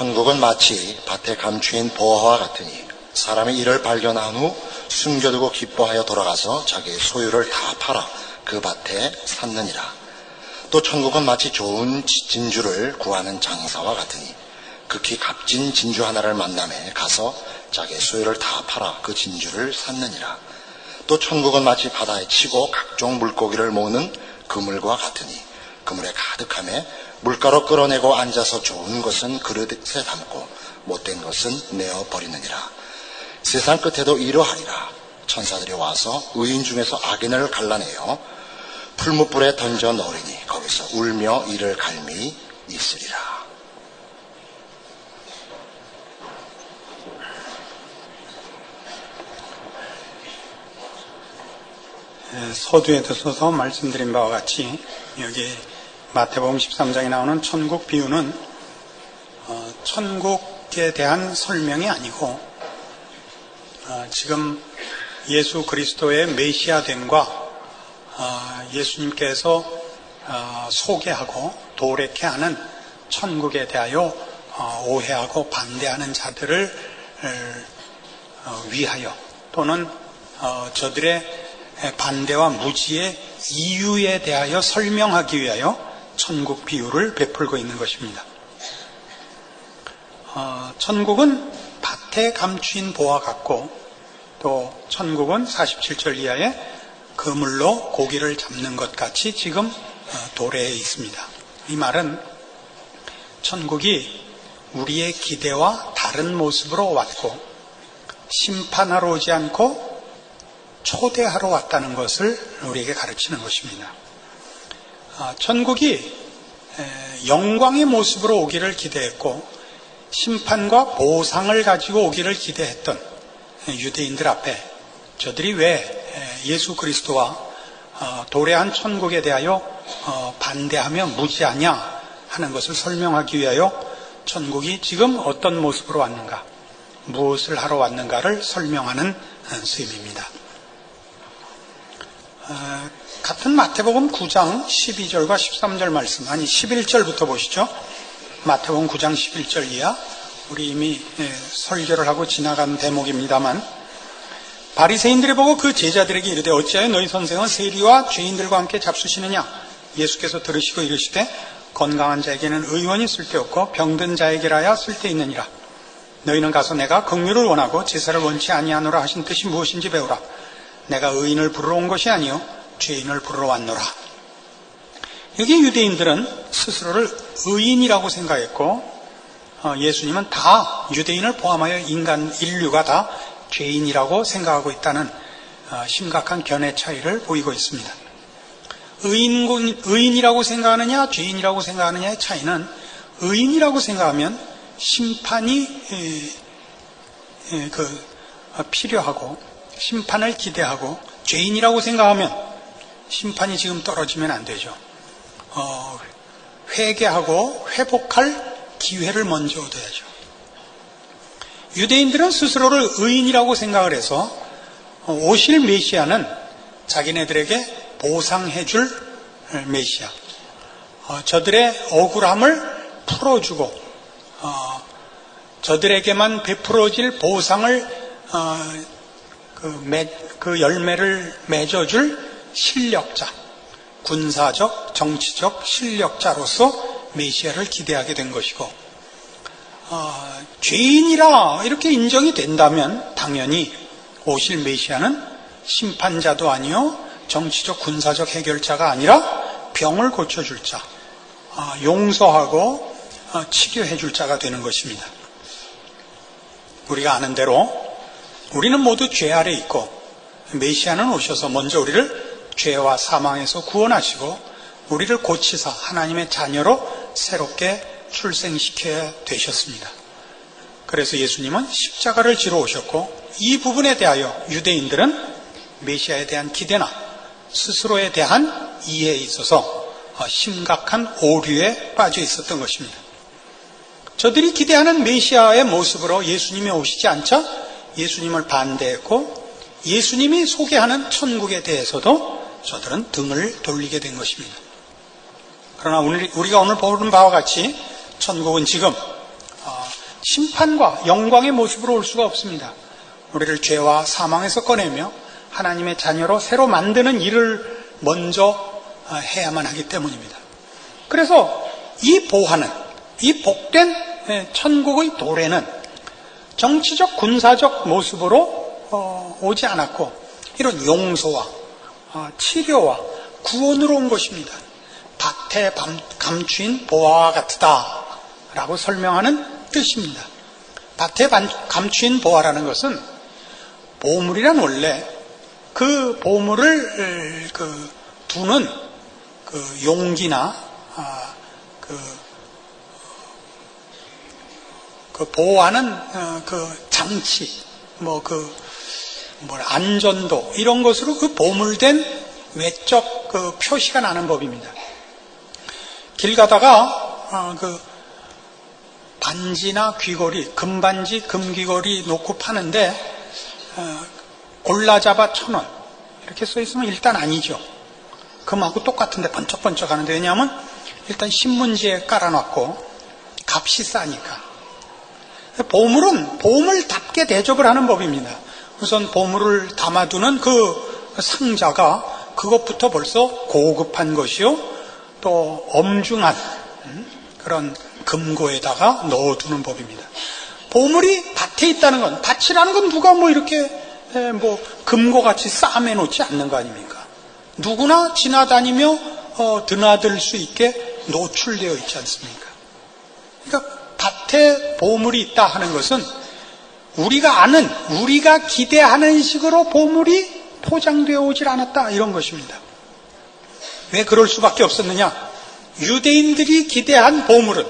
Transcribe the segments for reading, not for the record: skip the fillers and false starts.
천국은 마치 밭에 감추인 보화와 같으니 사람이 이를 발견한 후 숨겨두고 기뻐하여 돌아가서 자기의 소유를 다 팔아 그 밭에 샀느니라. 또 천국은 마치 좋은 진주를 구하는 장사와 같으니 극히 값진 진주 하나를 만남에 가서 자기의 소유를 다 팔아 그 진주를 샀느니라. 또 천국은 마치 바다에 치고 각종 물고기를 모으는 그물과 같으니 그물에 가득하며 물가로 끌어내고 앉아서 좋은 것은 그릇에 담고 못된 것은 내어버리느니라. 세상 끝에도 이러하리라. 천사들이 와서 의인 중에서 악인을 갈라내어 풀무불에 던져 넣으리니 거기서 울며 이를 갈미 있으리라. 서두에 들어서 말씀드린 바와 같이 여기 마태복음 13장에 나오는 천국 비유는 천국에 대한 설명이 아니고 지금 예수 그리스도의 메시아됨과 예수님께서 소개하고 도래케 하는 천국에 대하여 오해하고 반대하는 자들을 위하여 또는 저들의 반대와 무지의 이유에 대하여 설명하기 위하여 천국 비유를 베풀고 있는 것입니다. 천국은 밭에 감추인 보화 같고 또 천국은 47절 이하에 그물로 고기를 잡는 것 같이 지금 도래해 있습니다. 이 말은 천국이 우리의 기대와 다른 모습으로 왔고 심판하러 오지 않고 초대하러 왔다는 것을 우리에게 가르치는 것입니다. 천국이 영광의 모습으로 오기를 기대했고 심판과 보상을 가지고 오기를 기대했던 유대인들 앞에 저들이 왜 예수 그리스도와 도래한 천국에 대하여 반대하며 무지하냐 하는 것을 설명하기 위하여 천국이 지금 어떤 모습으로 왔는가, 무엇을 하러 왔는가를 설명하는 셈입니다. 같은 마태복음 9장 12절과 13절 말씀, 아니 11절부터 보시죠. 마태복음 9장 11절 이하, 우리 이미 설교를 하고 지나간 대목입니다만, 바리새인들이 보고 그 제자들에게 이르되 어찌하여 너희 선생은 세리와 죄인들과 함께 잡수시느냐. 예수께서 들으시고 이르시되 건강한 자에게는 의원이 쓸데없고 병든 자에게라야 쓸데있느니라. 너희는 가서 내가 긍휼을 원하고 제사를 원치 아니하노라 하신 뜻이 무엇인지 배우라. 내가 의인을 부르러 온 것이 아니요 죄인을 부르러 왔노라. 여기 유대인들은 스스로를 의인이라고 생각했고 예수님은 다 유대인을 포함하여 인류가 다 죄인이라고 생각하고 있다는 심각한 견해 차이를 보이고 있습니다. 의인이라고 생각하느냐 죄인이라고 생각하느냐의 차이는, 의인이라고 생각하면 심판이 필요하고 심판을 기대하고, 죄인이라고 생각하면 심판이 지금 떨어지면 안 되죠. 회개하고 회복할 기회를 먼저 얻어야죠. 유대인들은 스스로를 의인이라고 생각을 해서 오실 메시아는 자기네들에게 보상해줄 메시아, 저들의 억울함을 풀어주고 저들에게만 베풀어질 보상을 그 열매를 맺어줄 실력자, 군사적, 정치적 실력자로서 메시아를 기대하게 된 것이고, 죄인이라 이렇게 인정이 된다면 당연히 오실 메시아는 심판자도 아니요 정치적, 군사적 해결자가 아니라 병을 고쳐줄 자, 용서하고 치료해줄 자가 되는 것입니다. 우리가 아는 대로 우리는 모두 죄 아래 있고 메시아는 오셔서 먼저 우리를 죄와 사망에서 구원하시고 우리를 고치사 하나님의 자녀로 새롭게 출생시켜야 되셨습니다. 그래서 예수님은 십자가를 지러 오셨고, 이 부분에 대하여 유대인들은 메시아에 대한 기대나 스스로에 대한 이해에 있어서 심각한 오류에 빠져 있었던 것입니다. 저들이 기대하는 메시아의 모습으로 예수님이 오시지 않자 예수님을 반대했고, 예수님이 소개하는 천국에 대해서도 저들은 등을 돌리게 된 것입니다. 그러나 우리가 오늘 보는 바와 같이 천국은 지금 심판과 영광의 모습으로 올 수가 없습니다. 우리를 죄와 사망에서 꺼내며 하나님의 자녀로 새로 만드는 일을 먼저 해야만 하기 때문입니다. 그래서 이 보화는, 이 복된 천국의 도래는 정치적 군사적 모습으로 오지 않았고 이런 용서와 치료와 구원으로 온 것입니다. 밭에 감추인 보화와 같다 라고 설명하는 뜻입니다. 밭에 감추인 보화라는 것은 보물이란 원래 그 보물을 두는 용기나 보호하는 장치, 안전도 이런 것으로 그 보물된 외적 표시가 나는 법입니다. 길 가다가 반지나 귀걸이, 금반지, 금귀걸이 놓고 파는데 골라 잡아 1,000원 이렇게 써 있으면 일단 아니죠. 금하고 똑같은데 번쩍번쩍 하는데, 왜냐하면 일단 신문지에 깔아놨고 값이 싸니까. 보물은 보물답게 대접을 하는 법입니다. 우선 보물을 담아두는 그 상자가 그것부터 벌써 고급한 것이요, 또 엄중한 그런 금고에다가 넣어두는 법입니다. 보물이 밭에 있다는 건, 밭이라는 건 누가 이렇게 금고같이 싸매 놓지 않는 거 아닙니까? 누구나 지나다니며 드나들 수 있게 노출되어 있지 않습니까? 그러니까 밭에 보물이 있다 하는 것은 우리가 아는, 우리가 기대하는 식으로 보물이 포장되어 오질 않았다, 이런 것입니다. 왜 그럴 수밖에 없었느냐? 유대인들이 기대한 보물은,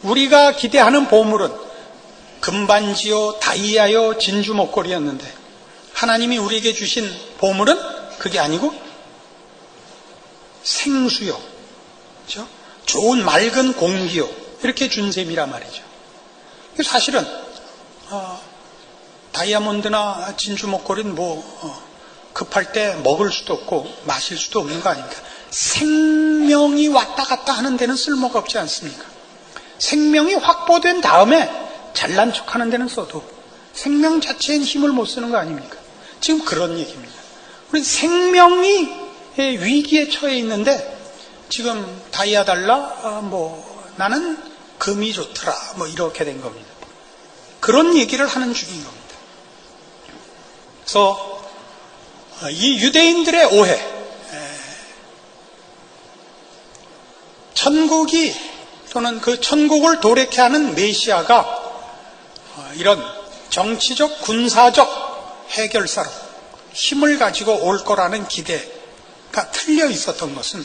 우리가 기대하는 보물은 금반지요, 다이아요, 진주 목걸이였는데 하나님이 우리에게 주신 보물은 그게 아니고 생수요, 그렇죠? 좋은 맑은 공기요, 이렇게 준 셈이란 말이죠. 사실은 다이아몬드나 진주 목걸이는 급할 때 먹을 수도 없고 마실 수도 없는 거 아닙니까? 생명이 왔다 갔다 하는 데는 쓸모가 없지 않습니까? 생명이 확보된 다음에 잘난 척하는 데는 써도 생명 자체엔 힘을 못 쓰는 거 아닙니까? 지금 그런 얘기입니다. 우리 생명이 위기에 처해 있는데 지금 다이아 달라, 나는 금이 좋더라, 이렇게 된 겁니다. 그런 얘기를 하는 중인 겁니다. 그래서 이 유대인들의 오해, 천국이 또는 그 천국을 도래케 하는 메시아가 이런 정치적 군사적 해결사로 힘을 가지고 올 거라는 기대가 틀려 있었던 것은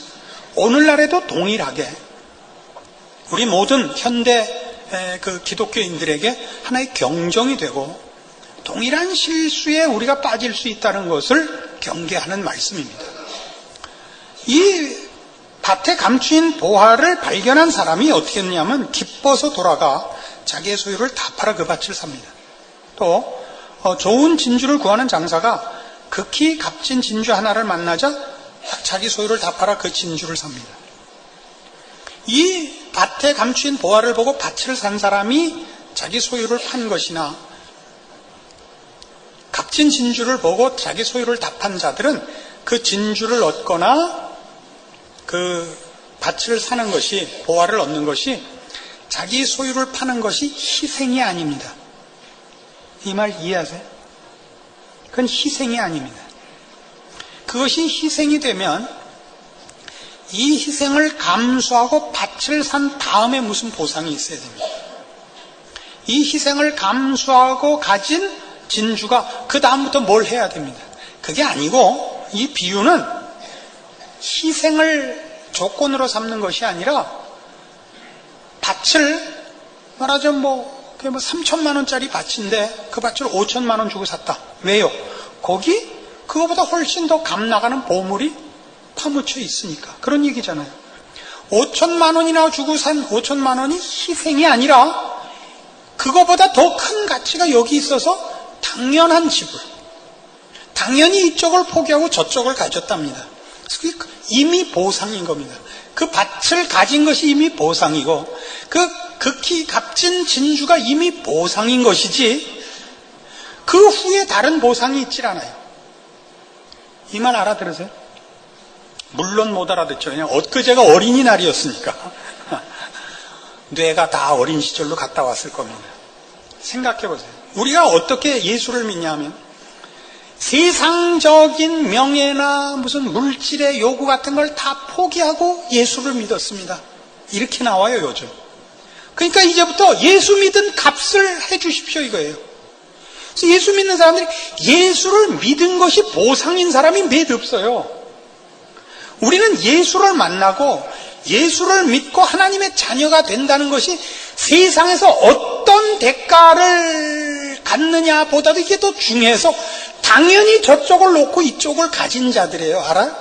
오늘날에도 동일하게 우리 모든 현대 기독교인들에게 하나의 경종이 되고 동일한 실수에 우리가 빠질 수 있다는 것을 경계하는 말씀입니다. 이 밭에 감추인 보화를 발견한 사람이 어떻게 했냐면 기뻐서 돌아가 자기의 소유를 다 팔아 그 밭을 삽니다. 또 좋은 진주를 구하는 장사가 극히 값진 진주 하나를 만나자 자기 소유를 다 팔아 그 진주를 삽니다. 이 밭에 감추인 보화를 보고 밭을 산 사람이 자기 소유를 판 것이나 값진 진주를 보고 자기 소유를 다 판 자들은 그 진주를 얻거나 그 밭을 사는 것이, 보화를 얻는 것이 자기 소유를 파는 것이 희생이 아닙니다. 이 말 이해하세요? 그건 희생이 아닙니다. 그것이 희생이 되면 이 희생을 감수하고 밭을 산 다음에 무슨 보상이 있어야 됩니다. 이 희생을 감수하고 가진 진주가 그 다음부터 뭘 해야 됩니다. 그게 아니고 이 비유는 희생을 조건으로 삼는 것이 아니라 밭을 말하자면 3천만 원짜리 밭인데 그 밭을 5천만 원 주고 샀다. 왜요? 거기 그거보다 훨씬 더 값 나가는 보물이 파묻혀 있으니까. 그런 얘기잖아요. 5천만 원이나 주고 산 5천만 원이 희생이 아니라 그거보다 더 큰 가치가 여기 있어서 당연한 지불. 당연히 이쪽을 포기하고 저쪽을 가졌답니다. 그래서 이미 보상인 겁니다. 그 밭을 가진 것이 이미 보상이고 그 극히 값진 진주가 이미 보상인 것이지 그 후에 다른 보상이 있질 않아요. 이 말 알아들으세요? 물론 못 알아듣죠. 그냥 엊그제가 어린이날이었으니까. 뇌가 다 어린 시절로 갔다 왔을 겁니다. 생각해 보세요. 우리가 어떻게 예수를 믿냐 하면 세상적인 명예나 무슨 물질의 요구 같은 걸 다 포기하고 예수를 믿었습니다. 이렇게 나와요, 요즘. 그러니까 이제부터 예수 믿은 값을 해 주십시오, 이거예요. 그래서 예수 믿는 사람들이 예수를 믿은 것이 보상인 사람이 몇 없어요. 우리는 예수를 만나고 예수를 믿고 하나님의 자녀가 된다는 것이 세상에서 어떤 대가를 갖느냐 보다도 이게 더 중요해서 당연히 저쪽을 놓고 이쪽을 가진 자들이에요. 알아요?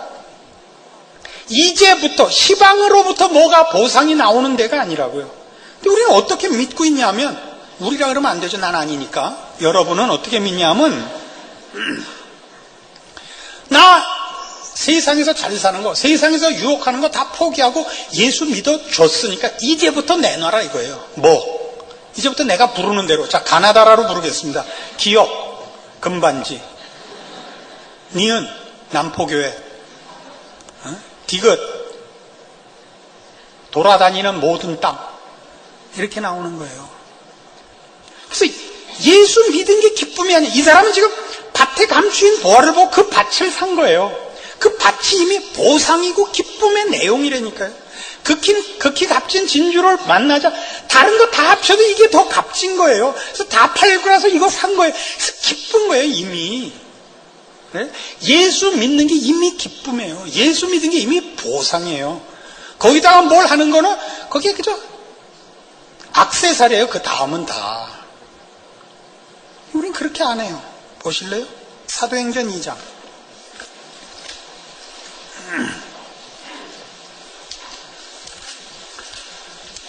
이제부터 시방으로부터 뭐가 보상이 나오는 데가 아니라고요. 근데 우리는 어떻게 믿고 있냐면, 우리라 그러면 안 되죠. 난 아니니까. 여러분은 어떻게 믿냐면, 나 세상에서 잘 사는 거, 세상에서 유혹하는 거 다 포기하고 예수 믿어줬으니까 이제부터 내놔라 이거예요. 뭐? 이제부터 내가 부르는 대로. 자, 가나다라로 부르겠습니다. 기업, 금반지, 니은, 남포교회, 디귿, 돌아다니는 모든 땅, 이렇게 나오는 거예요. 그래서 예수 믿은 게 기쁨이 아니에요. 이 사람은 지금 밭에 감추인 보화를 보고 그 밭을 산 거예요. 그 밭이 이미 보상이고 기쁨의 내용이라니까요. 극히 값진 진주를 만나자 다른 거 다 합쳐도 이게 더 값진 거예요. 그래서 다 팔고 나서 이거 산 거예요. 그래서 기쁜 거예요, 이미. 네? 예수 믿는 게 이미 기쁨이에요. 예수 믿는 게 이미 보상이에요. 거기다가 뭘 하는 거는 거기에 그저 액세서리예요. 그 다음은 다. 우린 그렇게 안 해요. 보실래요? 사도행전 2장.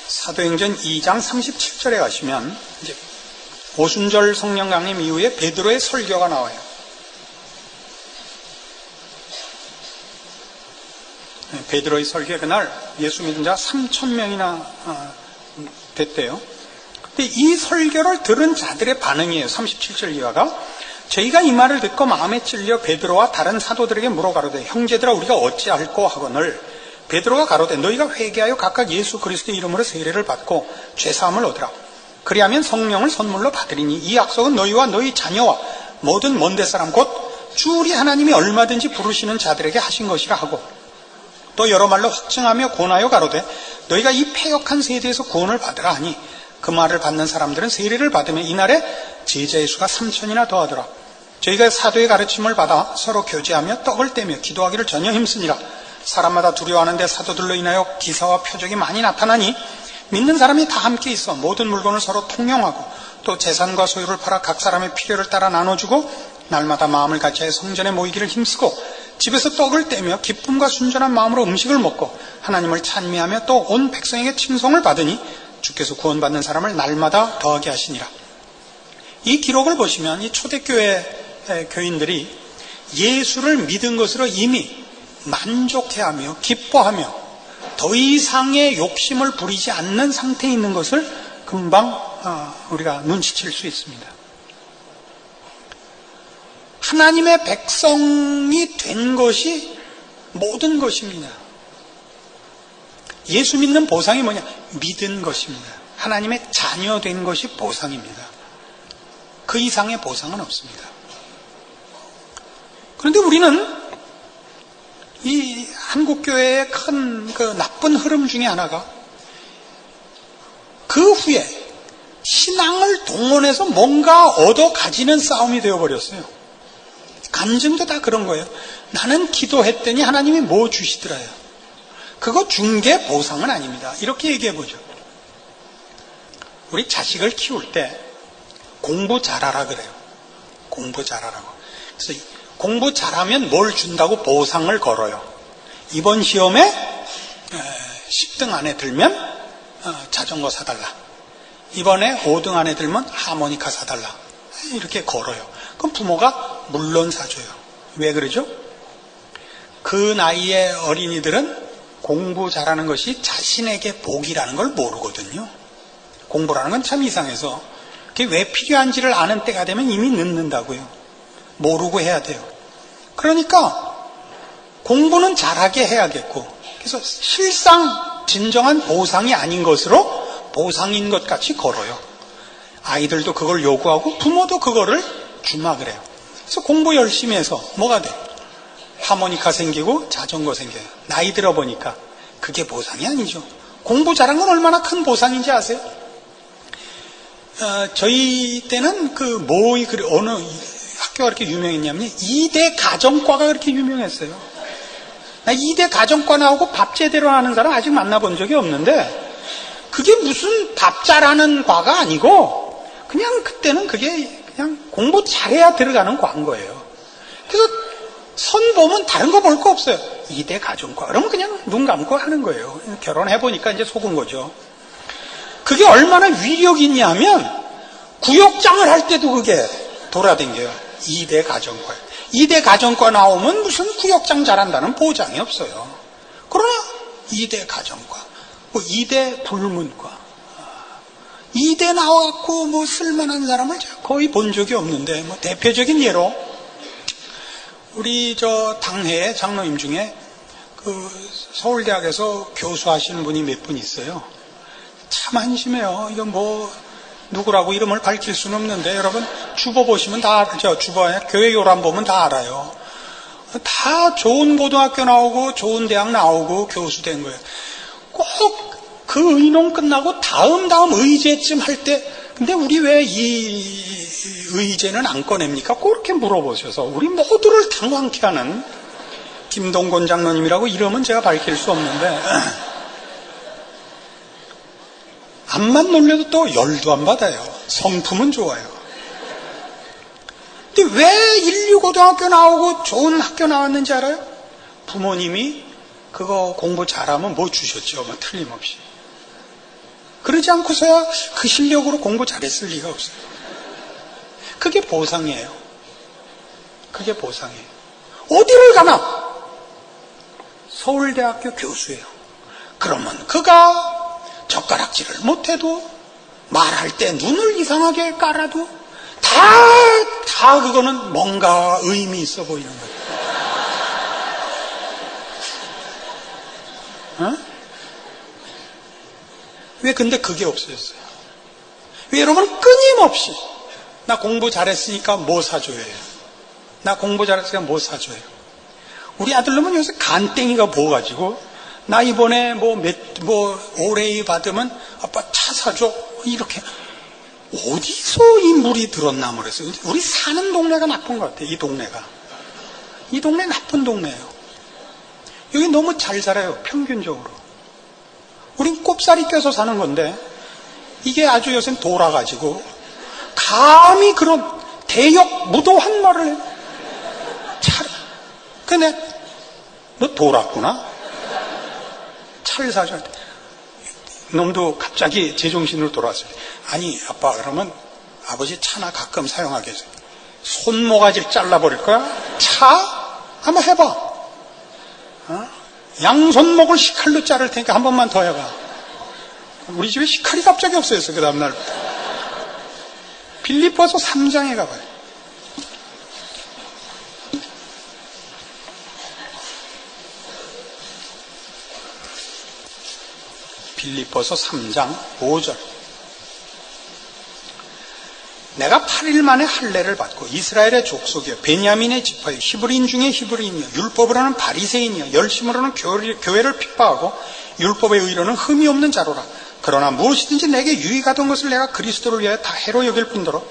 사도행전 2장 37절에 가시면 이제 오순절 성령 강림 이후에 베드로의 설교가 나와요. 베드로의 설교에 그날 예수 믿은 자 3,000명이나 됐대요. 근데 이 설교를 들은 자들의 반응이에요. 37절 이하가 저희가 이 말을 듣고 마음에 찔려 베드로와 다른 사도들에게 물어가로되 형제들아 우리가 어찌할꼬 하거늘 베드로가 가로되 너희가 회개하여 각각 예수 그리스도의 이름으로 세례를 받고 죄사함을 얻으라. 그리하면 성령을 선물로 받으리니 이 약속은 너희와 너희 자녀와 모든 먼데 사람 곧 주 우리 하나님이 얼마든지 부르시는 자들에게 하신 것이라 하고 또 여러 말로 확증하며 권하여 가로되 너희가 이 패역한 세대에서 구원을 받으라 하니 그 말을 받는 사람들은 세례를 받으면 이날에 제자의 수가 3,000이나 더하더라. 저희가 사도의 가르침을 받아 서로 교제하며 떡을 떼며 기도하기를 전혀 힘쓰니라. 사람마다 두려워하는데 사도들로 인하여 기사와 표적이 많이 나타나니 믿는 사람이 다 함께 있어 모든 물건을 서로 통용하고 또 재산과 소유를 팔아 각 사람의 필요를 따라 나눠주고 날마다 마음을 같이하여 성전에 모이기를 힘쓰고 집에서 떡을 떼며 기쁨과 순전한 마음으로 음식을 먹고 하나님을 찬미하며 또 온 백성에게 칭송을 받으니 주께서 구원받는 사람을 날마다 더하게 하시니라. 이 기록을 보시면 이 초대교회 교인들이 예수를 믿은 것으로 이미 만족해하며 기뻐하며 더 이상의 욕심을 부리지 않는 상태에 있는 것을 금방 우리가 눈치챌 수 있습니다. 하나님의 백성이 된 것이 모든 것입니다. 예수 믿는 보상이 뭐냐? 믿은 것입니다. 하나님의 자녀 된 것이 보상입니다. 그 이상의 보상은 없습니다. 그런데 우리는 이 한국교회의 큰 그 나쁜 흐름 중에 하나가 그 후에 신앙을 동원해서 뭔가 얻어 가지는 싸움이 되어버렸어요. 간증도 다 그런 거예요. 나는 기도했더니 하나님이 뭐 주시더라요. 그거 준 게 보상은 아닙니다. 이렇게 얘기해보죠. 우리 자식을 키울 때 공부 잘하라 그래요. 공부 잘하라고. 그래서 공부 잘하면 뭘 준다고 보상을 걸어요. 이번 시험에 10등 안에 들면 자전거 사달라. 이번에 5등 안에 들면 하모니카 사달라. 이렇게 걸어요. 그럼 부모가 물론 사줘요. 왜 그러죠? 그 나이의 어린이들은 공부 잘하는 것이 자신에게 복이라는 걸 모르거든요. 공부라는 건 참 이상해서 그게 왜 필요한지를 아는 때가 되면 이미 늦는다고요. 모르고 해야 돼요. 그러니까 공부는 잘하게 해야겠고, 그래서 실상 진정한 보상이 아닌 것으로 보상인 것 같이 걸어요. 아이들도 그걸 요구하고 부모도 그거를 주막을 해요. 그래서 공부 열심히 해서 뭐가 돼? 하모니카 생기고 자전거 생겨요. 나이 들어보니까 그게 보상이 아니죠. 공부 잘한 건 얼마나 큰 보상인지 아세요? 저희 때는 어느 학교가 그렇게 유명했냐면 2대 가정과가 그렇게 유명했어요. 나 2대 가정과 나오고 밥 제대로 하는 사람 아직 만나본 적이 없는데, 그게 무슨 밥 잘하는 과가 아니고 그냥 그때는 그게 그냥 공부 잘해야 들어가는 과인 거예요. 그래서 선 보면 다른 거 볼 거 없어요. 2대 가정과. 그러면 그냥 눈 감고 하는 거예요. 결혼해보니까 이제 속은 거죠. 그게 얼마나 위력이 있냐면 구역장을 할 때도 그게 돌아다녀요. 2대 가정과. 2대 가정과 나오면 무슨 구역장 잘한다는 보장이 없어요. 그러나 2대 가정과, 2대 불문과, 2대 나와갖고 쓸만한 사람을 제가 거의 본 적이 없는데, 대표적인 예로 우리 당회 장로님 중에 서울대학에서 교수하시는 분이 몇 분 있어요. 참 한심해요. 이거 누구라고 이름을 밝힐 수는 없는데, 여러분 주보 보시면 다 주보에 교회 요람 보면 다 알아요. 다 좋은 고등학교 나오고 좋은 대학 나오고 교수 된 거예요. 꼭 그 의논 끝나고 다음 의제쯤 할 때, 근데 우리 왜 이 의제는 안 꺼냅니까? 그렇게 물어보셔서 우리 모두를 당황케 하는 김동건 장로님이라고 이름은 제가 밝힐 수 없는데, 암만 놀려도 또 열도 안 받아요. 성품은 좋아요. 근데 왜 인류고등학교 나오고 좋은 학교 나왔는지 알아요? 부모님이 그거 공부 잘하면 뭐 주셨죠. 틀림없이. 그러지 않고서야 그 실력으로 공부 잘했을 리가 없어요. 그게 보상이에요. 그게 보상이에요. 어디를 가나 서울대학교 교수예요. 그러면 그가 젓가락질을 못해도, 말할 때 눈을 이상하게 깔아도 다 그거는 뭔가 의미 있어 보이는 거예요. 왜 근데 그게 없어졌어요? 왜 여러분 끊임없이 나 공부 잘했으니까 뭐 사줘요? 나 공부 잘했으니까 뭐 사줘요? 우리 아들놈은 요새 간땡이가 보가지고 나 이번에 올해이 받으면 아빠 차 사줘, 이렇게. 어디서 이 물이 들었나 모르겠어요. 우리 사는 동네가 나쁜 것 같아요. 이 동네 나쁜 동네예요. 여기 너무 잘 살아요. 평균적으로. 우린 꼽살이 껴서 사는 건데, 이게 아주 요새 돌아가지고 감히 그런 대역 무도한 말을 해. 근데 너 돌았구나? 차를 사줄 때 놈도 갑자기 제정신으로 돌아왔어요. 아니 아빠, 그러면 아버지 차나 가끔 사용하게 해서 손모가지를 잘라버릴 거야? 차? 한번 해봐. 양손목을 식칼로 자를 테니까 한 번만 더 해봐. 우리 집에 식칼이 갑자기 없어졌어. 그 다음날부터. 빌립보서 3장에 가봐요. 빌립보서 3장 5절. 내가 8일 만에 할례를 받고 이스라엘의 족속이여 베냐민의 지파여 히브리인 중에 히브리인이여 율법을 하는 바리새인이여 열심으로는 교회를 핍박하고 율법의 의로는 흠이 없는 자로라. 그러나 무엇이든지 내게 유익하던 것을 내가 그리스도를 위하여 다 해로 여길 뿐더러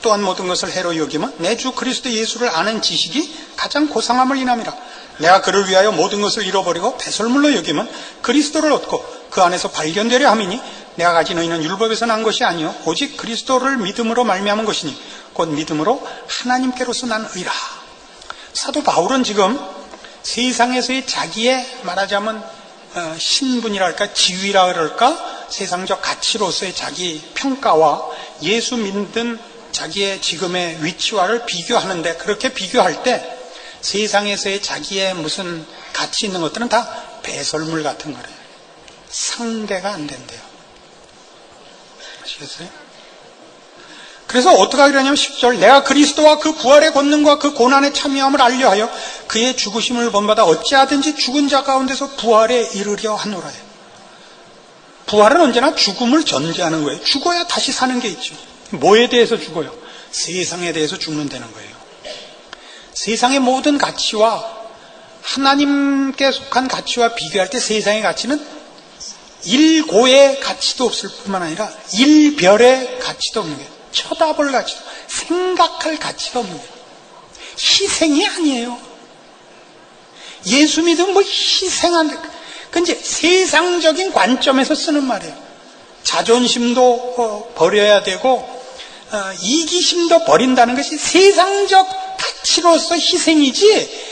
또한 모든 것을 해로 여기면 내 주 그리스도 예수를 아는 지식이 가장 고상함을 인함이라. 내가 그를 위하여 모든 것을 잃어버리고 배설물로 여기면 그리스도를 얻고 그 안에서 발견되려 함이니 내가 가진 의는 율법에서 난 것이 아니요 오직 그리스도를 믿음으로 말미암은 것이니 곧 믿음으로 하나님께로서 난 의라. 사도 바울은 지금 세상에서의 자기의 말하자면 신분이랄까 지위라 그럴까 세상적 가치로서의 자기 평가와 예수 믿는 자기의 지금의 위치와를 비교하는데, 그렇게 비교할 때 세상에서의 자기의 무슨 가치 있는 것들은 다 배설물 같은 거래요. 상대가 안 된대요. 아시겠어요? 그래서 어떻게 하려냐면 10절, 내가 그리스도와 그 부활의 권능과 그 고난에 참여함을 알려하여 그의 죽으심을 본받아 어찌하든지 죽은 자 가운데서 부활에 이르려 하노라. 부활은 언제나 죽음을 전제하는 거예요. 죽어야 다시 사는 게 있죠. 뭐에 대해서 죽어요? 세상에 대해서 죽는다는 거예요. 세상의 모든 가치와 하나님께 속한 가치와 비교할 때 세상의 가치는 일고의 가치도 없을 뿐만 아니라 일별의 가치도 없는 거예요. 쳐다볼 가치도, 생각할 가치가 없는 거예요. 희생이 아니에요. 예수 믿으면 뭐 희생한, 그 이제 세상적인 관점에서 쓰는 말이에요. 자존심도 버려야 되고, 이기심도 버린다는 것이 세상적 가치로서 희생이지,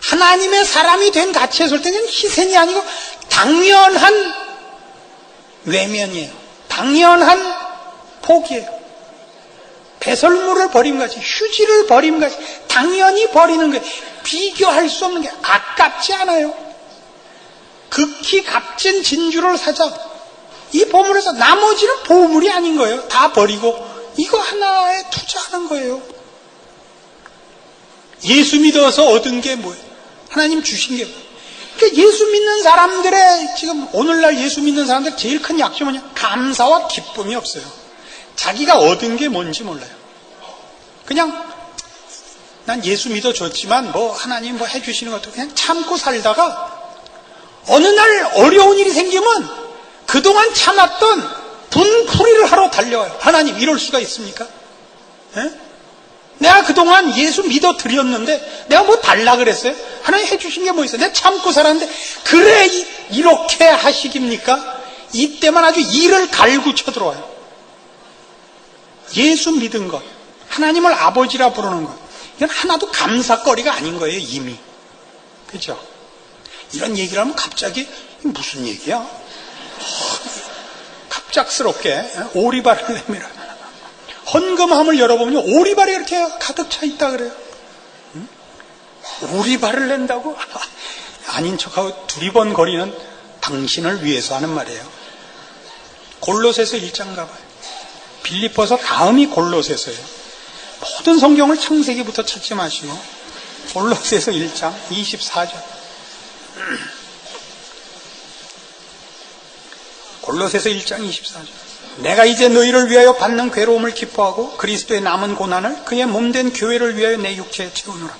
하나님의 사람이 된 가치에 설 때는 희생이 아니고 당연한 외면이에요. 당연한 포기예요. 배설물을 버림같이, 휴지를 버림같이 당연히 버리는 거예요. 비교할 수 없는 게 아깝지 않아요. 극히 값진 진주를 사자. 이 보물에서 나머지는 보물이 아닌 거예요. 다 버리고 이거 하나에 투자하는 거예요. 예수 믿어서 얻은 게 뭐예요? 하나님 주신 게 뭐예요? 그러니까 예수 믿는 사람들의, 지금 오늘날 예수 믿는 사람들 제일 큰 약점은 뭐냐? 감사와 기쁨이 없어요. 자기가 얻은 게 뭔지 몰라요. 그냥 난 예수 믿어줬지만 뭐 하나님 뭐 해주시는 것도 그냥 참고 살다가 어느 날 어려운 일이 생기면 그동안 참았던 분풀이를 하러 달려와요. 하나님 이럴 수가 있습니까? 에? 내가 그동안 예수 믿어 드렸는데 내가 뭐 달라 그랬어요? 하나님 해주신 게 뭐 있어요? 내가 참고 살았는데 그래 이렇게 하시깁니까? 이때만 아주 이를 갈고 쳐들어와요. 예수 믿은 것, 하나님을 아버지라 부르는 것, 이건 하나도 감사거리가 아닌 거예요. 이미. 그렇죠? 이런 얘기를 하면 갑자기 무슨 얘기야? 갑작스럽게 오리발을 내밀어. 헌금함을 열어보면 오리발이 이렇게 가득 차 있다 그래요. 응? 오리발을 낸다고? 아닌 척하고 두리번거리는 당신을 위해서 하는 말이에요. 골로새서 1장 가봐요. 빌립보서 다음이 골로새서예요. 모든 성경을 창세기부터 찾지 마시고 골로새서 1장 24절. 골로새서 1장 24절. 내가 이제 너희를 위하여 받는 괴로움을 기뻐하고 그리스도의 남은 고난을 그의 몸된 교회를 위하여 내 육체에 채우노라.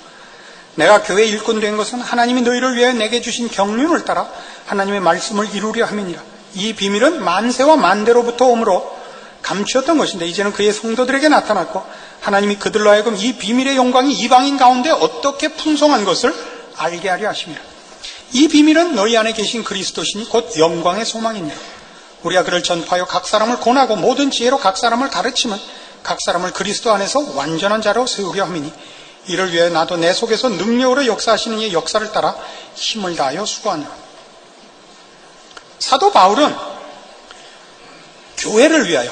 내가 교회 일꾼 된 것은 하나님이 너희를 위하여 내게 주신 경륜을 따라 하나님의 말씀을 이루려 함이니라. 이 비밀은 만세와 만대로부터 오므로 감추었던 것인데 이제는 그의 성도들에게 나타났고 하나님이 그들로 하여금 이 비밀의 영광이 이방인 가운데 어떻게 풍성한 것을 알게 하려 하심이라. 이 비밀은 너희 안에 계신 그리스도시니 곧 영광의 소망이니라. 우리가 그를 전파하여 각 사람을 권하고 모든 지혜로 각 사람을 가르치면 각 사람을 그리스도 안에서 완전한 자로 세우려 함이니 이를 위해 나도 내 속에서 능력으로 역사하시는 이의 역사를 따라 힘을 다하여 수고하노라. 사도 바울은 교회를 위하여,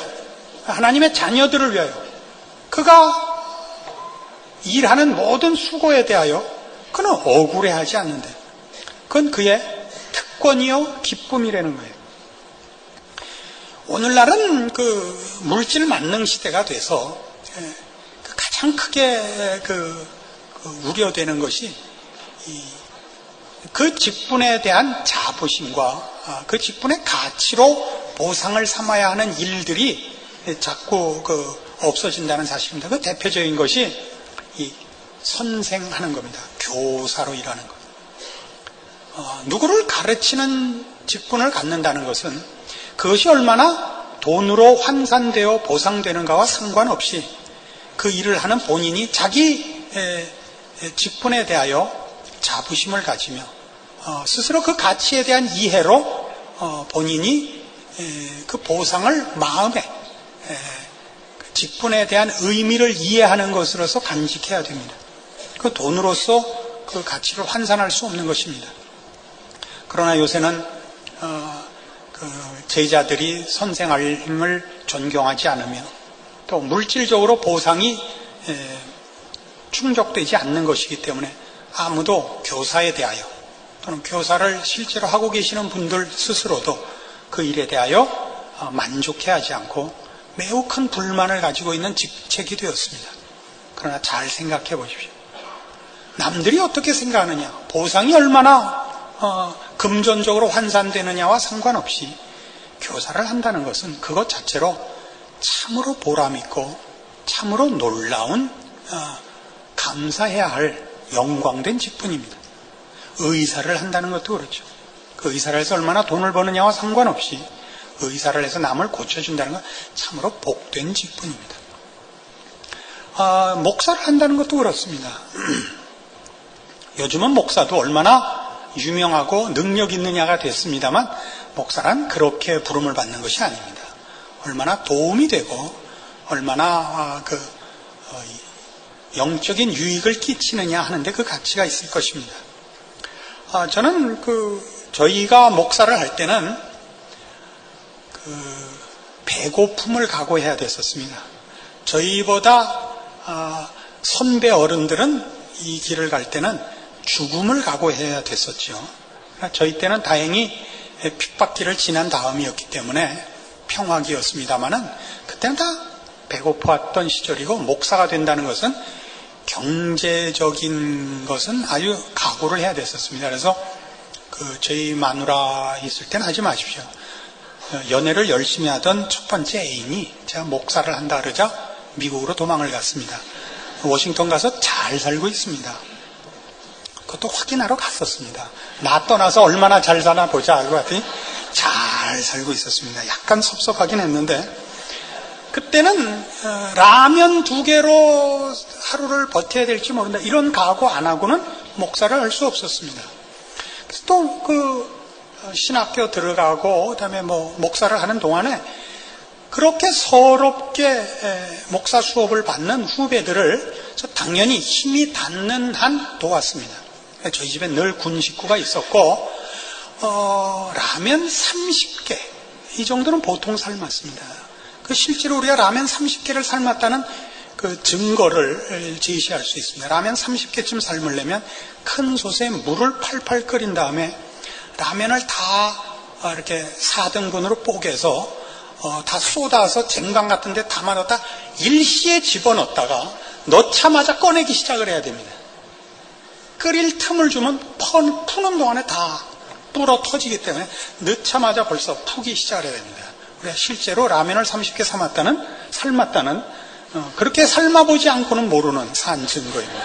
하나님의 자녀들을 위하여, 그가 일하는 모든 수고에 대하여 그는 억울해하지 않는데 그건 그의 특권이요 기쁨이라는 거예요. 오늘날은 그 물질 만능 시대가 돼서 가장 크게 우려되는 것이 그 직분에 대한 자부심과 그 직분의 가치로 보상을 삼아야 하는 일들이 자꾸 없어진다는 사실입니다. 그 대표적인 것이 이 선생하는 겁니다. 교사로 일하는 것. 누구를 가르치는 직분을 갖는다는 것은 그것이 얼마나 돈으로 환산되어 보상되는가와 상관없이 그 일을 하는 본인이 자기 직분에 대하여 자부심을 가지며 스스로 그 가치에 대한 이해로 본인이 그 보상을 마음에 직분에 대한 의미를 이해하는 것으로서 간직해야 됩니다. 그 돈으로서 그 가치를 환산할 수 없는 것입니다. 그러나 요새는 제자들이 선생님을 존경하지 않으며 또 물질적으로 보상이 충족되지 않는 것이기 때문에 아무도 교사에 대하여 또는 교사를 실제로 하고 계시는 분들 스스로도 그 일에 대하여 만족해하지 않고 매우 큰 불만을 가지고 있는 직책이 되었습니다. 그러나 잘 생각해 보십시오. 남들이 어떻게 생각하느냐, 보상이 얼마나 금전적으로 환산되느냐와 상관없이 교사를 한다는 것은 그것 자체로 참으로 보람있고 참으로 놀라운 감사해야 할 영광된 직분입니다. 의사를 한다는 것도 그렇죠. 그 의사를 해서 얼마나 돈을 버느냐와 상관없이 의사를 해서 남을 고쳐준다는 건 참으로 복된 직분입니다. 목사를 한다는 것도 그렇습니다. 요즘은 목사도 얼마나 유명하고 능력 있느냐가 됐습니다만 목사란 그렇게 부름을 받는 것이 아닙니다. 얼마나 도움이 되고 얼마나 영적인 유익을 끼치느냐 하는데 그 가치가 있을 것입니다. 저는 저희가 목사를 할 때는 배고픔을 각오해야 됐었습니다. 저희보다 선배 어른들은 이 길을 갈 때는 죽음을 각오해야 됐었죠. 저희 때는 다행히 핍박기를 지난 다음이었기 때문에 평화기였습니다만은 그때는 다 배고팠던 시절이고 목사가 된다는 것은 경제적인 것은 아주 각오를 해야 됐었습니다. 그래서 저희 마누라 있을 때는 하지 마십시오. 연애를 열심히 하던 첫 번째 애인이 제가 목사를 한다 그러자 미국으로 도망을 갔습니다. 워싱턴 가서 잘 살고 있습니다. 그것도 확인하러 갔었습니다. 나 떠나서 얼마나 잘 사나 보자 알고 봤더니 잘 살고 있었습니다. 약간 섭섭하긴 했는데 그때는 라면 2개로 하루를 버텨야 될지 모른다 이런 각오 안 하고는 목사를 할 수 없었습니다. 그래서 또 신학교 들어가고 그다음에 목사를 하는 동안에 그렇게 서럽게 목사 수업을 받는 후배들을 당연히 힘이 닿는 한 도왔습니다. 저희 집에 늘 군 식구가 있었고 라면 30개 이 정도는 보통 삶았습니다. 실제로 우리가 라면 30개를 삶았다는 그 증거를 제시할 수 있습니다. 라면 30개쯤 삶으려면 큰 솥에 물을 팔팔 끓인 다음에 라면을 다 이렇게 4등분으로 뽀개서 다 쏟아서 쟁반 같은 데 담아놓다 일시에 집어넣었다가 넣자마자 꺼내기 시작을 해야 됩니다. 끓일 틈을 주면 푸는 동안에 다 불어 터지기 때문에 넣자마자 벌써 푸기 시작을 해야 됩니다. 우리가 실제로 라면을 30개 삶았다는 그렇게 삶아보지 않고는 모르는 산 증거입니다.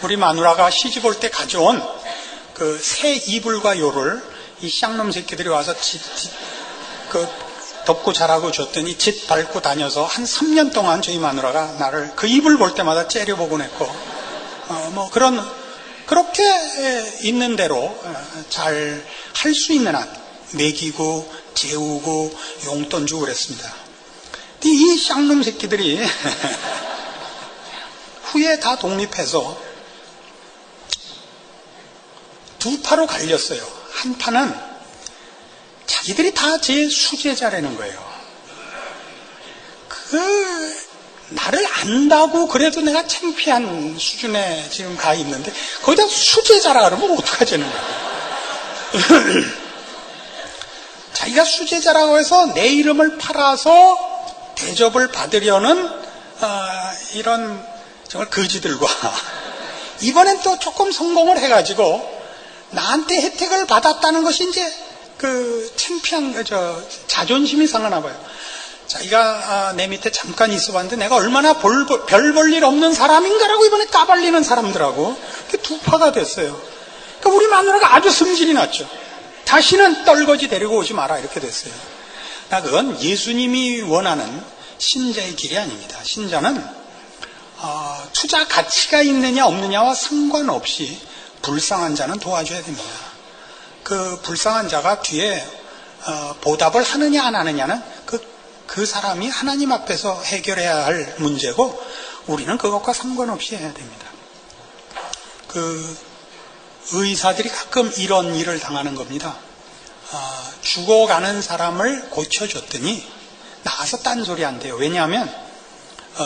우리 마누라가 시집 올 때 가져온 그 새 이불과 요를 이 쌍놈 새끼들이 와서 덮고 자라고 줬더니 짓 밟고 다녀서 한 3년 동안 저희 마누라가 나를 그 이불 볼 때마다 째려보곤 했고 그렇게 있는 대로 잘 할 수 있는 한 먹이고 재우고 용돈 주고 그랬습니다. 이 쌍놈 새끼들이 후에 다 독립해서 두 파로 갈렸어요. 한 파는 자기들이 다 제 수제자라는 거예요. 나를 안다고 그래도 내가 창피한 수준에 지금 가 있는데 거기다 수제자라 그러면 어떡하자는 거예요. 자기가 수제자라고 해서 내 이름을 팔아서 대접을 받으려는 이런 정말 거지들과 이번엔 또 조금 성공을 해가지고 나한테 혜택을 받았다는 것이 이제 창피한 자존심이 상하나 봐요. 자기가 내 밑에 잠깐 있어봤는데 내가 얼마나 별 볼 일 없는 사람인가라고 이번에 까발리는 사람들하고 이렇게 두 파가 됐어요. 그러니까 우리 마누라가 아주 성질이 났죠. 다시는 떨거지 데리고 오지 마라 이렇게 됐어요. 그건 예수님이 원하는 신자의 길이 아닙니다. 신자는 투자 가치가 있느냐 없느냐와 상관없이 불쌍한 자는 도와줘야 됩니다. 그 불쌍한 자가 뒤에 보답을 하느냐 안 하느냐는 그 사람이 하나님 앞에서 해결해야 할 문제고 우리는 그것과 상관없이 해야 됩니다. 의사들이 가끔 이런 일을 당하는 겁니다. 죽어가는 사람을 고쳐줬더니 나가서 딴소리 안 돼요. 왜냐하면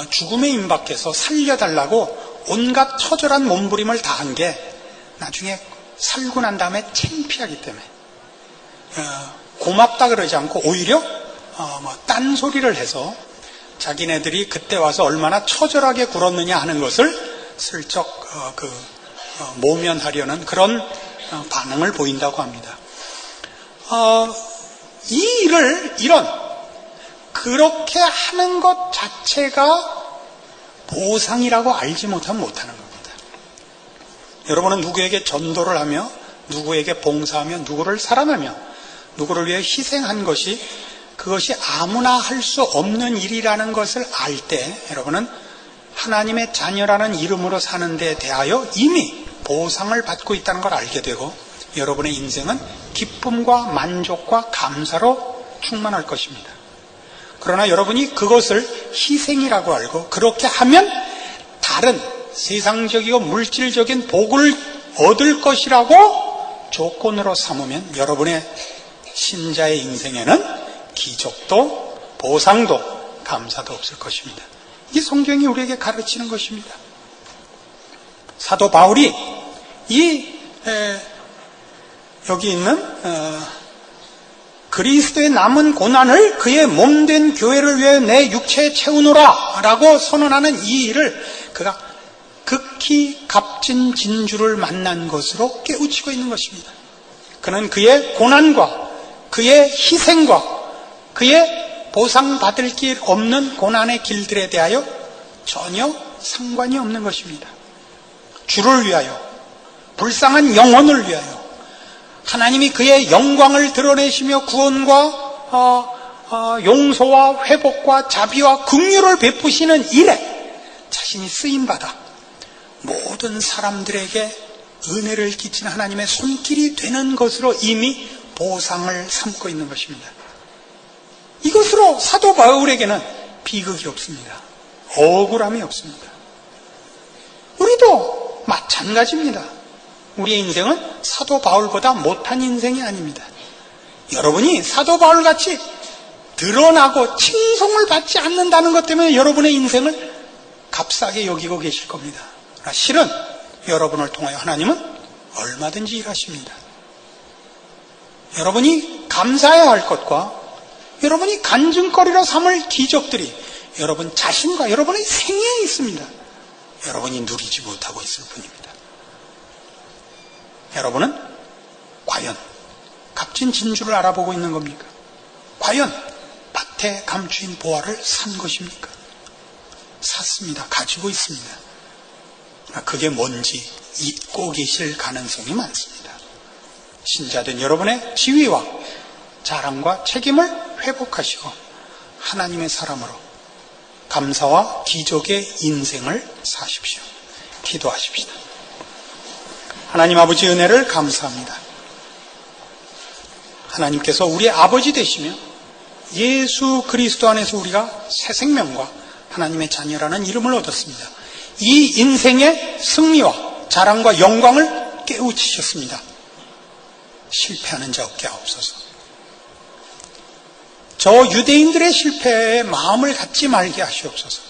죽음에 임박해서 살려달라고 온갖 처절한 몸부림을 다한 게 나중에 살고 난 다음에 창피하기 때문에 고맙다 그러지 않고 오히려 딴소리를 해서 자기네들이 그때 와서 얼마나 처절하게 굴었느냐 하는 것을 슬쩍 모면하려는 그런 반응을 보인다고 합니다. 이 일을 그렇게 하는 것 자체가 보상이라고 알지 못하면 못하는 겁니다. 여러분은 누구에게 전도를 하며 누구에게 봉사하며 누구를 사랑하며 누구를 위해 희생한 것이 그것이 아무나 할 수 없는 일이라는 것을 알 때 여러분은 하나님의 자녀라는 이름으로 사는 데 대하여 이미 보상을 받고 있다는 걸 알게 되고 여러분의 인생은 기쁨과 만족과 감사로 충만할 것입니다. 그러나 여러분이 그것을 희생이라고 알고 그렇게 하면 다른 세상적이고 물질적인 복을 얻을 것이라고 조건으로 삼으면 여러분의 신자의 인생에는 기적도 보상도 감사도 없을 것입니다. 이게 성경이 우리에게 가르치는 것입니다. 사도 바울이 여기 있는 그리스도의 남은 고난을 그의 몸된 교회를 위해 내 육체에 채우노라 라고 선언하는 이 일을 그가 극히 값진 진주를 만난 것으로 깨우치고 있는 것입니다. 그는 그의 고난과 그의 희생과 그의 보상받을 길 없는 고난의 길들에 대하여 전혀 상관이 없는 것입니다. 주를 위하여, 불쌍한 영혼을 위하여 하나님이 그의 영광을 드러내시며 구원과 용서와 회복과 자비와 긍휼을 베푸시는 일에 자신이 쓰임받아 모든 사람들에게 은혜를 끼치는 하나님의 손길이 되는 것으로 이미 보상을 삼고 있는 것입니다. 이것으로 사도 바울에게는 비극이 없습니다. 억울함이 없습니다. 우리도 마찬가지입니다. 우리의 인생은 사도 바울보다 못한 인생이 아닙니다. 여러분이 사도 바울같이 드러나고 칭송을 받지 않는다는 것 때문에 여러분의 인생을 값싸게 여기고 계실 겁니다. 실은 여러분을 통하여 하나님은 얼마든지 일하십니다. 여러분이 감사해야 할 것과 여러분이 간증거리로 삼을 기적들이 여러분 자신과 여러분의 생애에 있습니다. 여러분이 누리지 못하고 있을 뿐입니다. 여러분은 과연 값진 진주를 알아보고 있는 겁니까? 과연 밭에 감추인 보화를 산 것입니까? 샀습니다. 가지고 있습니다. 그게 뭔지 잊고 계실 가능성이 많습니다. 신자된 여러분의 지위와 자랑과 책임을 회복하시고 하나님의 사람으로 감사와 기적의 인생을 사십시오. 기도하십시다. 하나님 아버지 은혜를 감사합니다. 하나님께서 우리의 아버지 되시며 예수 그리스도 안에서 우리가 새 생명과 하나님의 자녀라는 이름을 얻었습니다. 이 인생의 승리와 자랑과 영광을 깨우치셨습니다. 실패하는 자 없게 하옵소서. 저 유대인들의 실패에 마음을 갖지 말게 하시옵소서.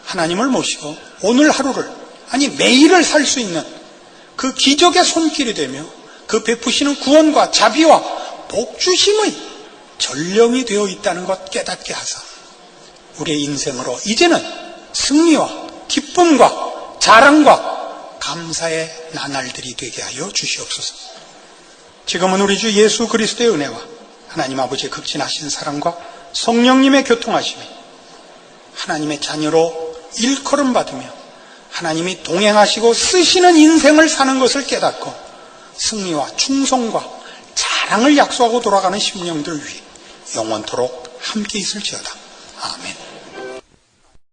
하나님을 모시고 오늘 하루를 아니 매일을 살 수 있는 그 기적의 손길이 되며 그 베푸시는 구원과 자비와 복주심의 전령이 되어 있다는 것 깨닫게 하사 우리의 인생으로 이제는 승리와 기쁨과 자랑과 감사의 나날들이 되게 하여 주시옵소서. 지금은 우리 주 예수 그리스도의 은혜와 하나님 아버지의 극진하신 사랑과 성령님의 교통하심이 하나님의 자녀로 일컬음 받으며 하나님이 동행하시고 쓰시는 인생을 사는 것을 깨닫고 승리와 충성과 자랑을 약속하고 돌아가는 심령들 위해 영원토록 함께 있을지어다. 아멘.